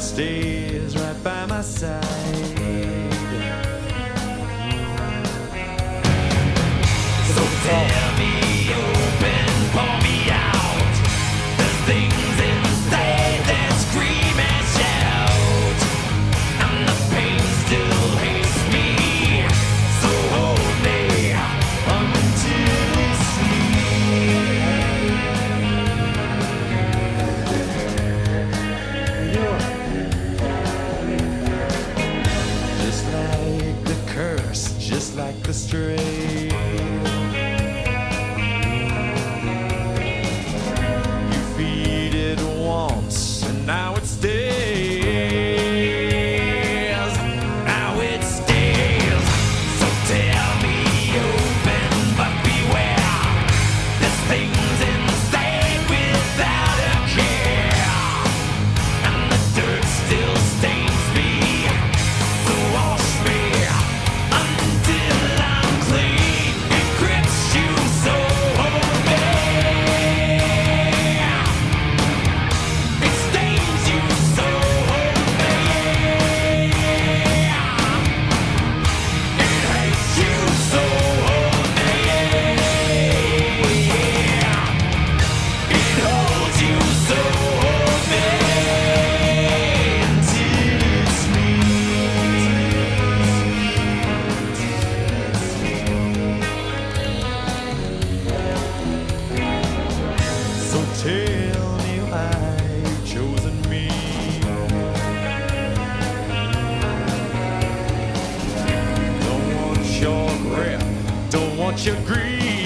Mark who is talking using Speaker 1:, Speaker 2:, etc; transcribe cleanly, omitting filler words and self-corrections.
Speaker 1: stays right by my side. So tell me open, pour me out. There's things inside that scream and shout, and the pain still hates me. So hold me until you sleep. Just like the curse, just like the stray. Now it stays, now it stays. So tell me open, but beware. There's things inside without a care, and the dirt still stains me. So wash me until I'm clean. It grips you, so hold me. Tell me why you've chosen me. Don't want your grip, don't want your greed.